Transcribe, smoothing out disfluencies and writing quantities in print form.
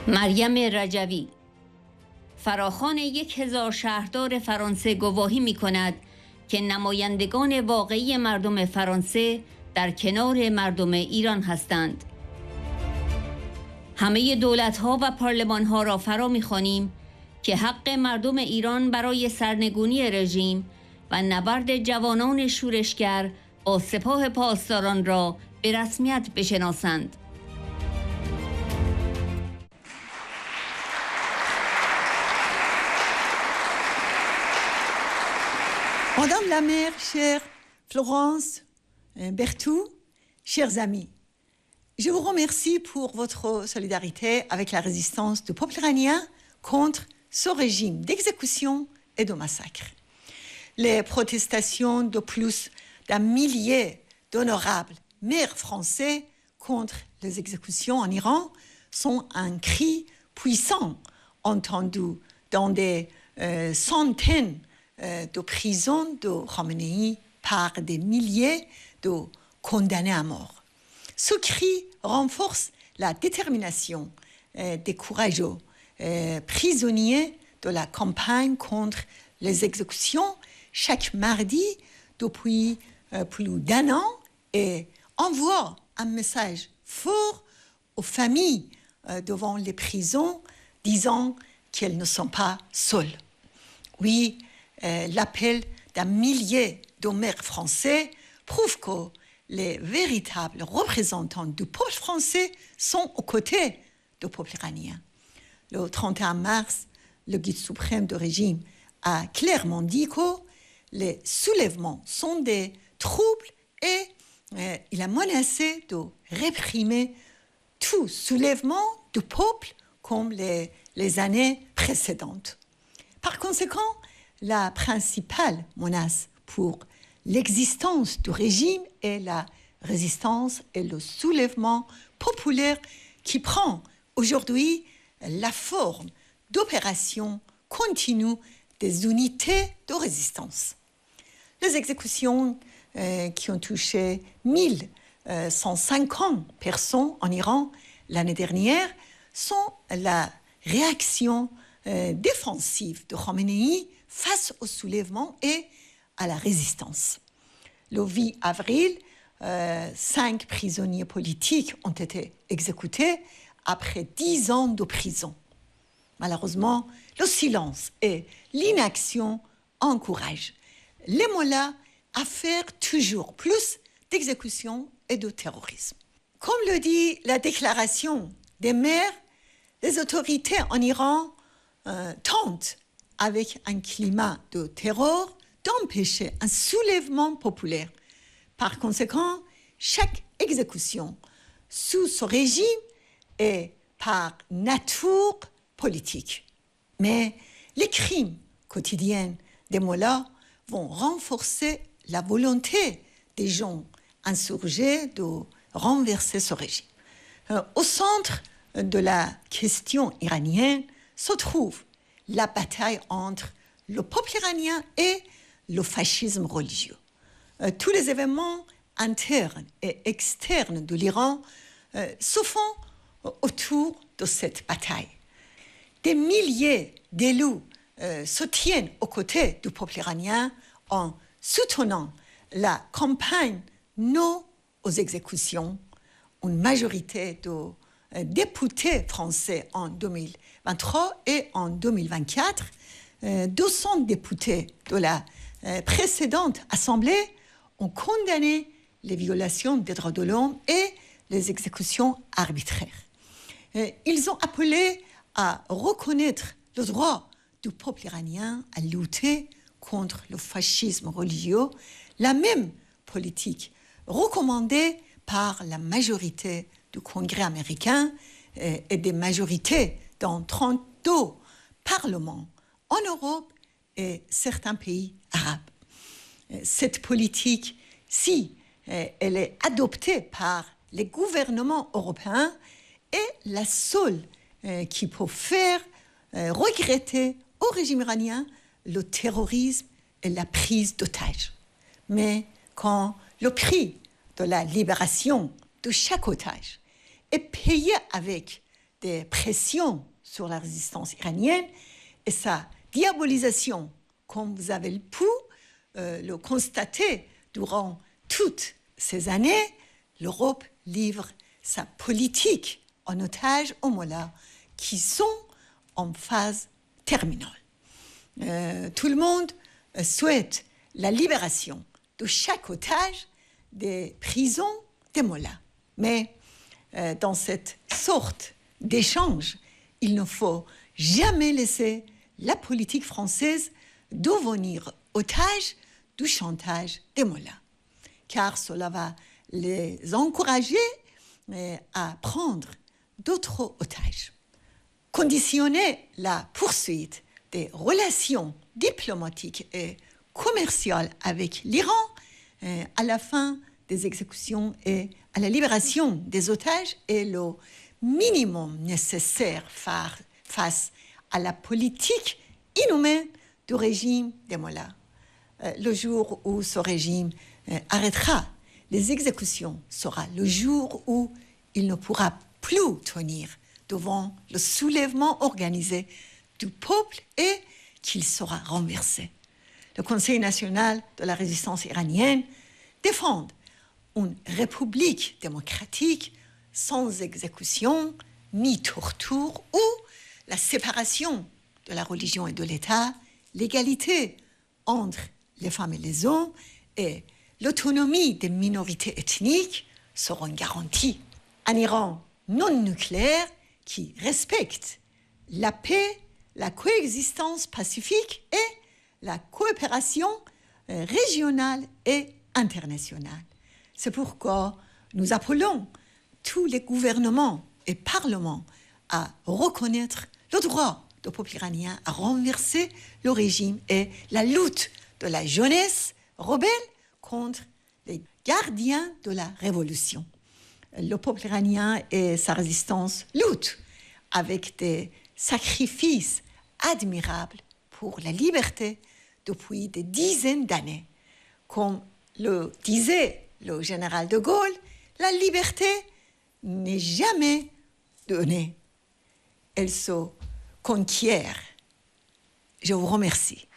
مریم رجوی فراخوان 1000 شهردار فرانسه گواهی می کند که نمایندگان واقعی مردم فرانسه در کنار مردم ایران هستند. همه دولت‌ها و پارلمان‌ها را فرا می‌خوانیم که حق مردم ایران برای سرنگونی رژیم و نبرد جوانان شورشگر با سپاه پاسداران را به رسمیت بشناسند. Madame la maire, chère Florence Berthoud, chers amis, je vous remercie pour votre solidarité avec la résistance du peuple iranien contre ce régime d'exécution et de massacre. Les protestations de plus d'un millier d'honorables maires français contre les exécutions en Iran sont un cri puissant entendu dans des centaines de prisons de Khamenei par des milliers de condamnés à mort. Ce cri renforce la détermination des courageux prisonniers de la campagne contre les exécutions chaque mardi depuis plus d'un an et envoie un message fort aux familles devant les prisons disant qu'elles ne sont pas seules. Oui, l'appel d'un millier de maires français prouve que les véritables représentants du peuple français sont aux côtés du peuple iranien. Le 31 mars, le guide suprême du régime a clairement dit que les soulèvements sont des troubles et il a menacé de réprimer tout soulèvement du peuple comme les années précédentes. Par conséquent, la principale menace pour l'existence du régime est la résistance et le soulèvement populaire qui prend aujourd'hui la forme d'opérations continues des unités de résistance. Les exécutions qui ont touché 1150 personnes en Iran l'année dernière sont la réaction défensive de Khamenei face au soulèvement et à la résistance. Le 8 avril, 5 prisonniers politiques ont été exécutés après 10 ans de prison. Malheureusement, le silence et l'inaction encouragent les mollahs à faire toujours plus d'exécutions et de terrorisme. Comme le dit la déclaration des maires, les autorités en Iran tentent, avec un climat de terreur, d'empêcher un soulèvement populaire. Par conséquent, chaque exécution sous ce régime est par nature politique. Mais les crimes quotidiens des mollahs vont renforcer la volonté des gens insurgés de renverser ce régime. Au centre de la question iranienne se trouve la bataille entre le peuple iranien et le fascisme religieux. Tous les événements internes et externes de l'Iran se font autour de cette bataille. Des milliers d'élus se tiennent aux côtés du peuple iranien en soutenant la campagne non aux exécutions. Une majorité de députés français en 2023 et en 2024, 200 députés de la précédente Assemblée ont condamné les violations des droits de l'homme et les exécutions arbitraires. Ils ont appelé à reconnaître le droit du peuple iranien à lutter contre le fascisme religieux, la même politique recommandée par la majorité du Congrès américain et des majorités dans 32 parlements en Europe et certains pays arabes. Cette politique, si elle est adoptée par les gouvernements européens, est la seule qui peut faire regretter au régime iranien le terrorisme et la prise d'otages. Mais quand le prix de la libération de chaque otage est payé avec des pressions sur la résistance iranienne et sa diabolisation, comme vous avez pu le constater durant toutes ces années, l'Europe livre sa politique en otage aux mollahs qui sont en phase terminale. Tout le monde souhaite la libération de chaque otage des prisons des mollahs. Mais dans cette sorte d'échange, il ne faut jamais laisser la politique française devenir otage du chantage des mollahs, car cela va les encourager à prendre d'autres otages. Conditionner la poursuite des relations diplomatiques et commerciales avec l'Iran à la fin des exécutions et à la libération des otages est le minimum nécessaire face à la politique inhumaine du régime des mollahs. Le jour où ce régime arrêtera les exécutions sera le jour où il ne pourra plus tenir devant le soulèvement organisé du peuple et qu'il sera renversé. Le Conseil national de la résistance iranienne défend une république démocratique sans exécution ni torture où la séparation de la religion et de l'État, l'égalité entre les femmes et les hommes et l'autonomie des minorités ethniques seront garanties. Un Iran non nucléaire qui respecte la paix, la coexistence pacifique et la coopération régionale et internationale. C'est pourquoi nous appelons tous les gouvernements et parlements à reconnaître le droit du peuple iranien à renverser le régime et la lutte de la jeunesse rebelle contre les gardiens de la révolution. Le peuple iranien et sa résistance luttent avec des sacrifices admirables pour la liberté depuis des dizaines d'années. Comme le disait le général de Gaulle, la liberté n'est jamais donnée. Elle se conquiert. Je vous remercie.